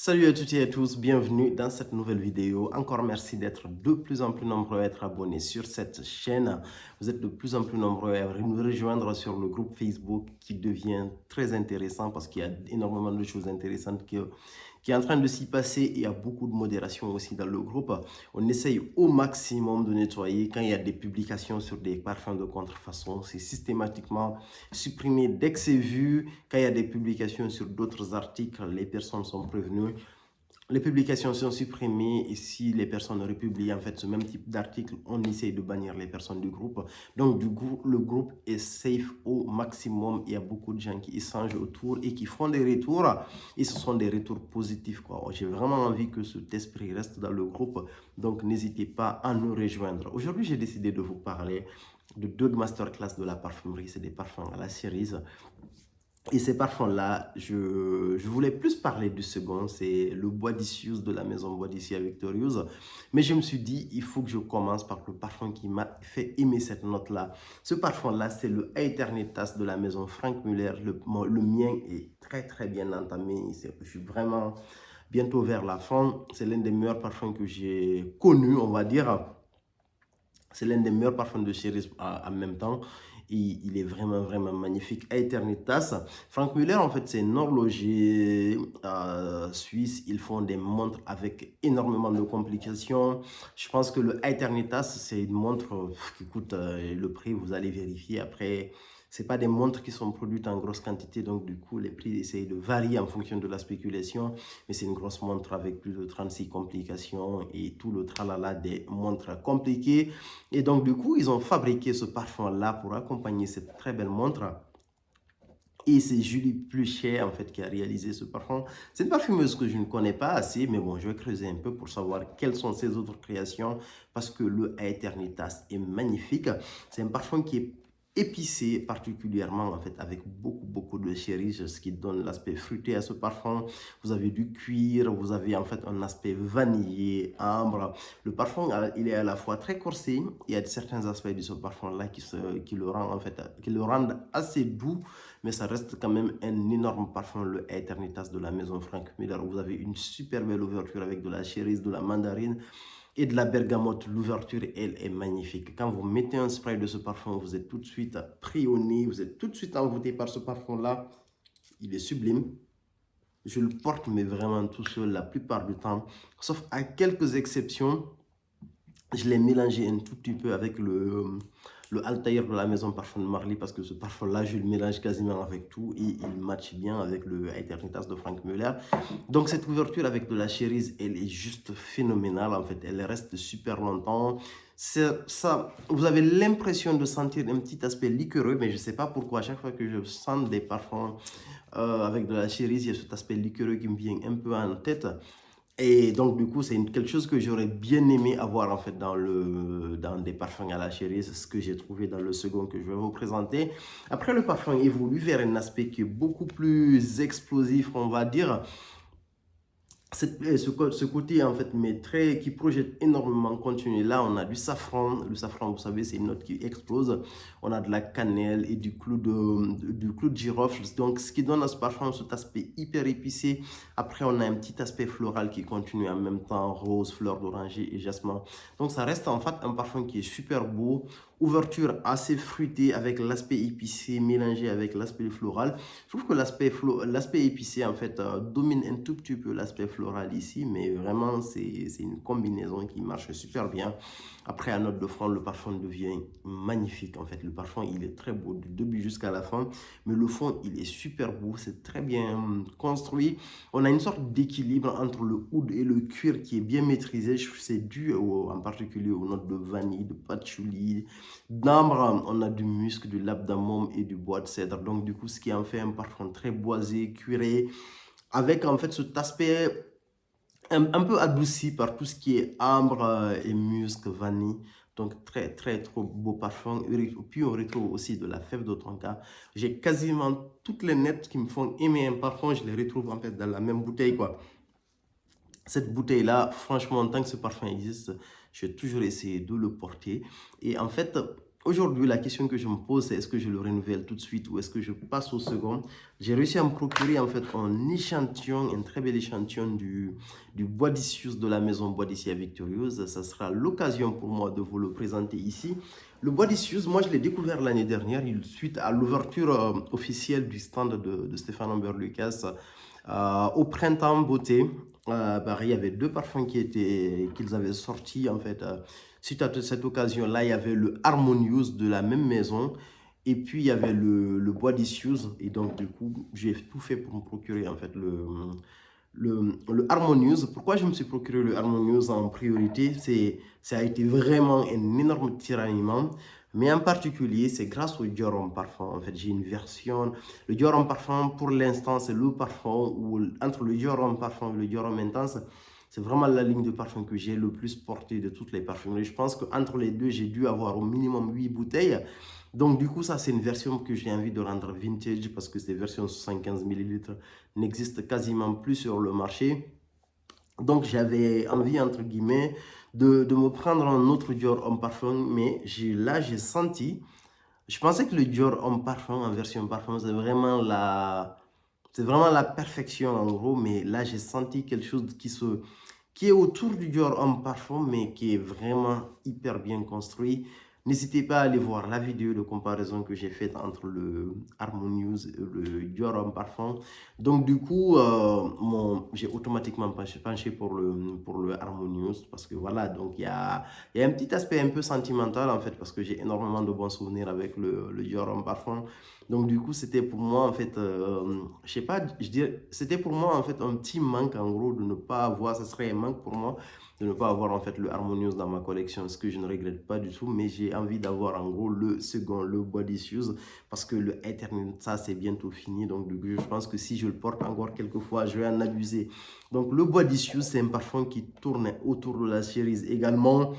Salut à toutes et à tous, bienvenue dans cette nouvelle vidéo. Encore merci d'être de plus en plus nombreux à être abonnés sur cette chaîne. Vous êtes de plus en plus nombreux à nous rejoindre sur le groupe Facebook qui devient très intéressant parce qu'il y a énormément de choses intéressantes qui est en train de s'y passer et il y a beaucoup de modération aussi dans le groupe. On essaye au maximum de nettoyer quand il y a des publications sur des parfums de contrefaçon. C'est systématiquement supprimé dès que c'est vu. Quand il y a des publications sur d'autres articles, les personnes sont prévenues. Les publications sont supprimées et si les personnes republient en fait ce même type d'article, on essaye de bannir les personnes du groupe. Donc du coup, le groupe est safe au maximum. Il y a beaucoup de gens qui échangent autour et qui font des retours et ce sont des retours positifs, quoi. J'ai vraiment envie que cet esprit reste dans le groupe, donc n'hésitez pas à nous rejoindre. Aujourd'hui, j'ai décidé de vous parler de deux masterclass de la parfumerie. C'est des parfums à la cerise. Et ces parfums-là, je voulais plus parler du second, c'est le Bois d'Issues de la maison Bois d'Issue à Victorious. Mais je me suis dit, il faut que je commence par le parfum qui m'a fait aimer cette note-là. Ce parfum-là, c'est le Eternitas de la maison Frank Muller. Le mien est très très bien entamé. Je suis vraiment bientôt vers la fin. C'est l'un des meilleurs parfums que j'ai connu, on va dire. C'est l'un des meilleurs parfums de chérie en même temps. Et il est vraiment, vraiment magnifique. Eternitas. Frank Muller, en fait, c'est un horloger suisse. Ils font des montres avec énormément de complications. Je pense que le Eternitas, c'est une montre qui coûte le prix. Vous allez vérifier après. C'est pas des montres qui sont produites en grosse quantité. Donc, du coup, les prix essayent de varier en fonction de la spéculation. Mais c'est une grosse montre avec plus de 36 complications et tout le tralala des montres compliquées. Et donc, du coup, ils ont fabriqué ce parfum-là pour accompagner cette très belle montre. Et c'est Julie Pluchet, en fait, qui a réalisé ce parfum. C'est une parfumeuse que je ne connais pas assez, mais bon, je vais creuser un peu pour savoir quelles sont ses autres créations, parce que le Eternitas est magnifique. C'est un parfum qui est épicé particulièrement, en fait, avec beaucoup de cerises, ce qui donne l'aspect fruité à ce parfum. Vous avez du cuir, vous avez en fait un aspect vanillé, ambre. Le parfum, il est à la fois très corsé. Il y a certains aspects de ce parfum-là qui le rendent, en fait, qui le rendent assez doux, mais ça reste quand même un énorme parfum, le Eternitas de la maison Frank Miller. Vous avez une super belle ouverture avec de la cerise, de la mandarine et de la bergamote. L'ouverture, elle, est magnifique. Quand vous mettez un spray de ce parfum, vous êtes tout de suite pris au nez, vous êtes tout de suite envoûté par ce parfum-là. Il est sublime. Je le porte, mais vraiment tout seul la plupart du temps, sauf à quelques exceptions. Je l'ai mélangé un tout petit peu avec le Altair de la maison Parfum de Marly parce que ce parfum-là, je le mélange quasiment avec tout et il match bien avec le Eternitas de Frank Muller. Donc cette ouverture avec de la cerise, elle est juste phénoménale en fait. Elle reste super longtemps. Ça, vous avez l'impression de sentir un petit aspect liquoreux, mais je ne sais pas pourquoi. À chaque fois que je sens des parfums avec de la cerise, il y a cet aspect liquoreux qui me vient un peu en tête. Et donc, du coup, c'est quelque chose que j'aurais bien aimé avoir en fait dans des parfums à la cerise. C'est ce que j'ai trouvé dans le second que je vais vous présenter. Après, le parfum évolue vers un aspect qui est beaucoup plus explosif, on va dire. Ce côté en fait mais très qui projette énormément continu. Là on a du safran. Le safran, vous savez, c'est une note qui explose. On a de la cannelle et du clou de girofle, donc ce qui donne à ce parfum cet aspect hyper épicé. Après on a un petit aspect floral qui continue en même temps, rose, fleur d'oranger et jasmin. Donc ça reste en fait un parfum qui est super beau. Ouverture assez fruitée avec l'aspect épicé mélangé avec l'aspect floral. Je trouve que l'aspect épicé, en fait, domine un tout petit peu l'aspect floral ici, mais vraiment, c'est une combinaison qui marche super bien. Après, à note de fond, le parfum devient magnifique, en fait. Le parfum, il est très beau du début jusqu'à la fin, mais le fond, il est super beau, c'est très bien construit. On a une sorte d'équilibre entre le oud et le cuir qui est bien maîtrisé. C'est dû en particulier aux notes de vanille, de patchouli, d'ambre. On a du musc, du labdamum et du bois de cèdre. Donc, du coup, ce qui en fait un parfum très boisé, cuiré, avec en fait cet aspect un peu adouci par tout ce qui est ambre et musc, vanille. Donc, très trop beau parfum. Puis, on retrouve aussi de la fève de tonka. J'ai quasiment toutes les notes qui me font aimer un parfum. Je les retrouve en fait dans la même bouteille, quoi. Cette bouteille-là, franchement, tant que ce parfum existe, je vais toujours essayer de le porter. Et en fait, aujourd'hui, la question que je me pose, c'est est-ce que je le renouvelle tout de suite ou est-ce que je passe au second? J'ai réussi à me procurer en fait un échantillon, un très bel échantillon du bois d'Issus de la maison Bois d'Issus à Victorieuse. Ça sera l'occasion pour moi de vous le présenter ici. Le bois d'Issus, moi je l'ai découvert l'année dernière, suite à l'ouverture officielle du stand de Stéphane Humbert Lucas au printemps beauté. Il y avait deux parfums qu'ils avaient sortis en fait. Suite à cette occasion-là, il y avait le Harmonious de la même maison. Et puis, il y avait le Bois d'Issues. Et donc, du coup, j'ai tout fait pour me procurer, en fait, le Harmonious. Pourquoi je me suis procuré le Harmonious en priorité? Ça a été vraiment un énorme tiraillement. Mais en particulier, c'est grâce au Dior Homme Parfum. En fait, j'ai une version. Le Dior Homme Parfum, pour l'instant, c'est le parfum où, entre le Dior Homme Parfum et le Dior Homme Intense, c'est vraiment la ligne de parfum que j'ai le plus portée de toutes les parfumeries. Je pense qu'entre les deux, j'ai dû avoir au minimum 8 bouteilles. Donc, du coup, ça, c'est une version que j'ai envie de rendre vintage parce que ces versions 75 millilitres n'existent quasiment plus sur le marché. Donc, j'avais envie, entre guillemets, de me prendre un autre Dior Homme Parfum. Mais là, j'ai senti. Je pensais que le Dior Homme Parfum en version parfum, c'est vraiment la perfection en gros. Mais là, j'ai senti quelque chose qui est autour du Dior Homme Parfum, mais qui est vraiment hyper bien construit. N'hésitez pas à aller voir la vidéo de comparaison que j'ai faite entre le Harmonious et le Dior Homme Parfum. Donc du coup, j'ai automatiquement penché pour le Harmonious parce que voilà, donc il y a un petit aspect un peu sentimental en fait parce que j'ai énormément de bons souvenirs avec le Dior Homme Parfum. Donc du coup, c'était pour moi en fait, je sais pas, je dirais, c'était pour moi en fait un petit manque en gros de ne pas avoir, ça serait un manque pour moi de ne pas avoir en fait le Harmonious dans ma collection, ce que je ne regrette pas du tout, mais j'ai envie d'avoir en gros le second, le Bois d'Issues, parce que le Eternal, ça c'est bientôt fini, donc du coup je pense que si je le porte encore quelques fois, je vais en abuser. Donc le Bois d'Issues, c'est un parfum qui tourne autour de la cerise également.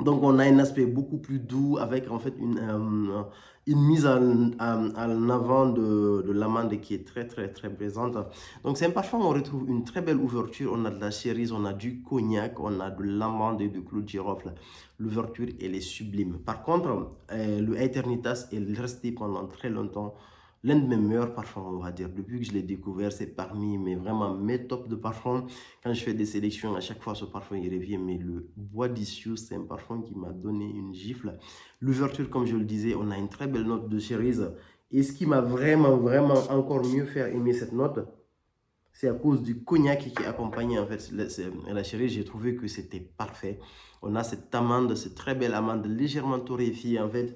Donc, on a un aspect beaucoup plus doux avec en fait une mise en avant de l'amande qui est très, très, très présente. Donc, c'est un parfum où on retrouve une très belle ouverture. On a de la cerise, on a du cognac, on a de l'amande et du clou de girofle. L'ouverture, elle est sublime. Par contre, le Eternitas est resté pendant très longtemps l'un de mes meilleurs parfums, on va dire. Depuis que je l'ai découvert, c'est parmi vraiment mes tops de parfums. Quand je fais des sélections, à chaque fois, ce parfum, il revient. Mais le Bois d'Issus, c'est un parfum qui m'a donné une gifle. L'ouverture, comme je le disais, on a une très belle note de cerise. Et ce qui m'a vraiment, vraiment encore mieux fait aimer cette note, c'est à cause du cognac qui accompagnait en fait la cerise. J'ai trouvé que c'était parfait. On a cette amande, cette très belle amande légèrement torréfiée en fait,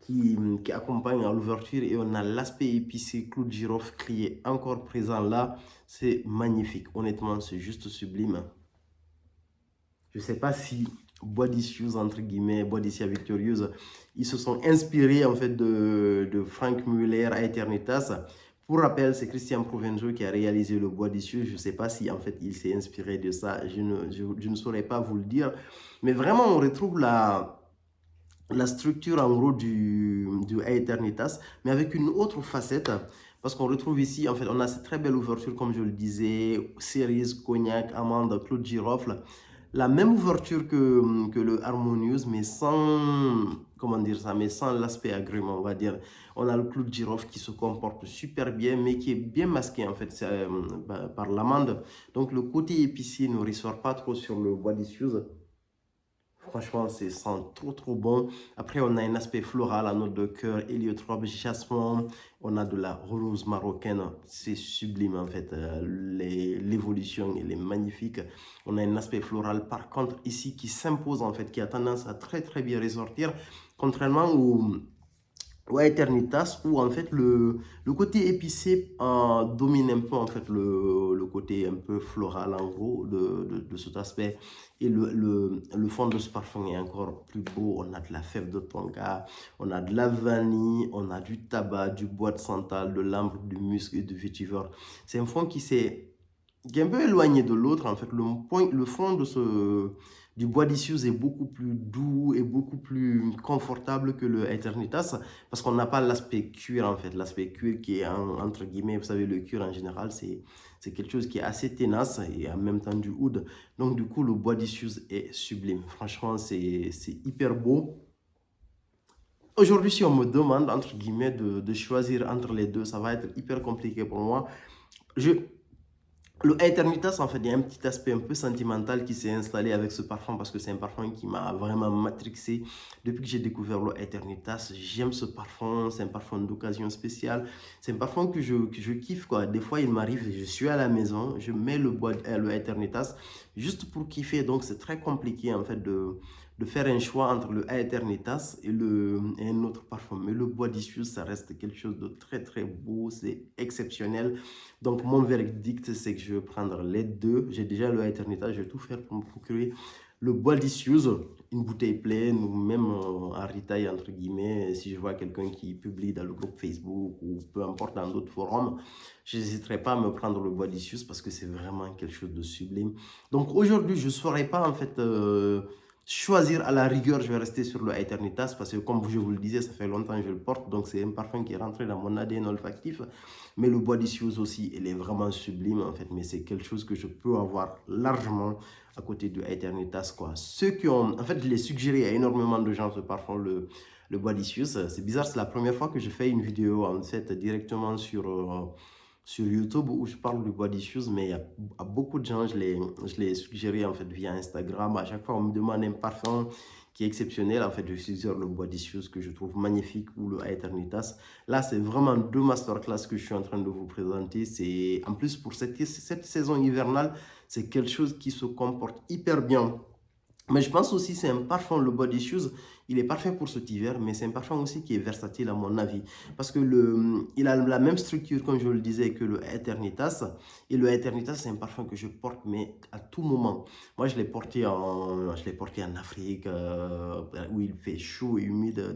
qui accompagne à l'ouverture, et on a l'aspect épicé clou de girofle qui est encore présent là. C'est magnifique. Honnêtement, c'est juste sublime. Je ne sais pas si Bois d'Issues, entre guillemets, Bois d'Issues Victorieuse, ils se sont inspirés en fait de Frank Muller à Eternitas. Pour rappel, c'est Christian Provenzo qui a réalisé le Bois d'Issues. Je ne sais pas si en fait il s'est inspiré de ça. Je ne saurais pas vous le dire. Mais vraiment, on retrouve la structure en gros du Aeternitas, mais avec une autre facette, parce qu'on retrouve ici, en fait, on a cette très belle ouverture, comme je le disais, cerise, cognac, amande, clou de girofle, la même ouverture que le Harmonious, mais sans, comment dire ça, mais sans l'aspect agrément, on va dire. On a le clou de girofle qui se comporte super bien, mais qui est bien masqué, en fait, par l'amande. Donc, le côté épicé ne ressort pas trop sur le Bois d'Issues. Franchement, c'est sent trop trop bon. Après, on a un aspect floral, la note de cœur, héliotrope, jasmin. On a de la rose marocaine. C'est sublime en fait. L'évolution, elle est magnifique. On a un aspect floral par contre ici qui s'impose en fait, qui a tendance à très très bien ressortir. Contrairement au Eternitas, où en fait le côté épicé domine un peu en fait le côté un peu floral en gros de cet aspect, et le fond de ce parfum est encore plus beau. On a de la fève de tonka, on a de la vanille, on a du tabac, du bois de santal, de l'ambre, du musc et du vétiver. C'est un fond qui est un peu éloigné de l'autre en fait. Le fond du Bois d'Issues est beaucoup plus doux et beaucoup plus confortable que le Eternitas, parce qu'on n'a pas l'aspect cuir en fait. L'aspect cuir qui est entre guillemets, vous savez, le cuir en général, c'est quelque chose qui est assez tenace et en même temps du oud. Donc du coup, le Bois d'Issues est sublime. Franchement, c'est hyper beau. Aujourd'hui, si on me demande, entre guillemets, de choisir entre les deux, ça va être hyper compliqué pour moi. Je, le Eternitas, en fait, il y a un petit aspect un peu sentimental qui s'est installé avec ce parfum parce que c'est un parfum qui m'a vraiment matrixé. Depuis que j'ai découvert le Eternitas, j'aime ce parfum. C'est un parfum d'occasion spéciale. C'est un parfum que je kiffe, quoi. Des fois, il m'arrive, je suis à la maison, je mets le Eternitas juste pour kiffer. Donc, c'est très compliqué, en fait, de faire un choix entre le Eternitas et un autre parfum. Mais le Bois d'Issus, ça reste quelque chose de très, très beau. C'est exceptionnel. Donc, mon verdict, c'est que je vais prendre les deux. J'ai déjà le Eternita, je vais tout faire pour me procurer le Bois d'Issues, une bouteille pleine ou même en retail, entre guillemets. Si je vois quelqu'un qui publie dans le groupe Facebook ou peu importe dans d'autres forums, je n'hésiterai pas à me prendre le Bois d'Issues parce que c'est vraiment quelque chose de sublime. Donc, aujourd'hui, je ne saurais pas en fait choisir à la rigueur. Je vais rester sur le Eternitas parce que, comme je vous le disais, ça fait longtemps que je le porte. Donc, c'est un parfum qui est rentré dans mon ADN olfactif. Mais le Bois d'Issues aussi, il est vraiment sublime en fait. Mais c'est quelque chose que je peux avoir largement à côté de Eternitas, quoi. Ceux qui ont... En fait, je l'ai suggéré à énormément de gens, ce parfum, le Bois d'Issues. C'est bizarre, c'est la première fois que je fais une vidéo en fait directement sur YouTube où je parle du Bois d'Issues, mais à beaucoup de gens, je l'ai suggéré en fait via Instagram. À chaque fois, on me demande un parfum qui est exceptionnel. En fait, je suggère le Bois d'Issues que je trouve magnifique ou le Eternitas. Là, c'est vraiment deux masterclass que je suis en train de vous présenter. C'est en plus pour cette saison hivernale, c'est quelque chose qui se comporte hyper bien. Mais je pense aussi c'est un parfum, le Body Shoes, il est parfait pour cet hiver, mais c'est un parfum aussi qui est versatile à mon avis. Parce que il a la même structure, comme je le disais, que le Eternitas. Et le Eternitas, c'est un parfum que je porte, mais à tout moment. Moi, je l'ai porté en Afrique, où il fait chaud et humide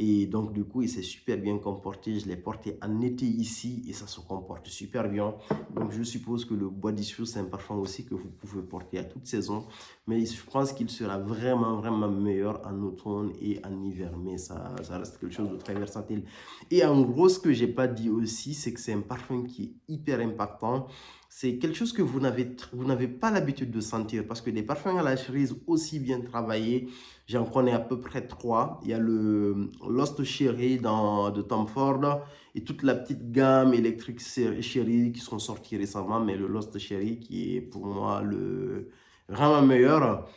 et donc, du coup, il s'est super bien comporté. Je l'ai porté en été ici et ça se comporte super bien. Donc, je suppose que le Bois d'Issou, c'est un parfum aussi que vous pouvez porter à toute saison. Mais je pense qu'il sera vraiment, vraiment meilleur en automne et en hiver. Mais ça reste quelque chose de très versatile. Et en gros, ce que je n'ai pas dit aussi, c'est que c'est un parfum qui est hyper impactant. C'est quelque chose que vous n'avez pas l'habitude de sentir parce que des parfums à la cerise aussi bien travaillés, j'en connais à peu près trois. Il y a le Lost Cherry de Tom Ford et toute la petite gamme électrique Cherry qui sont sortis récemment, mais le Lost Cherry qui est pour moi le vraiment meilleur.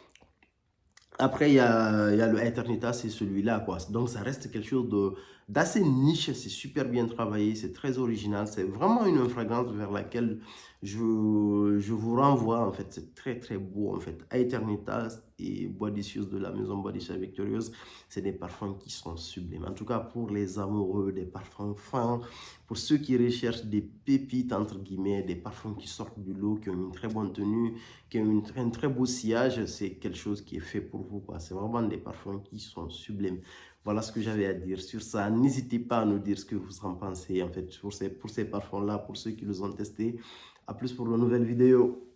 Après, il y a le Eternitas, c'est celui-là, quoi. Donc, ça reste quelque chose d'assez niche. C'est super bien travaillé, c'est très original. C'est vraiment une fragrance vers laquelle je vous renvoie, en fait. C'est très, très beau, en fait. Eternitas et Body Shoes de la maison Body Shop Victorious, c'est des parfums qui sont sublimes. En tout cas, pour les amoureux des parfums fins, pour ceux qui recherchent des pépites, entre guillemets, des parfums qui sortent du lot, qui ont une très bonne tenue, qui ont un très beau sillage, c'est quelque chose qui est fait pour vous, quoi. C'est vraiment des parfums qui sont sublimes. Voilà ce que j'avais à dire sur ça. N'hésitez pas à nous dire ce que vous en pensez, en fait, pour ces parfums-là, pour ceux qui les ont testés. À plus pour de nouvelles vidéos.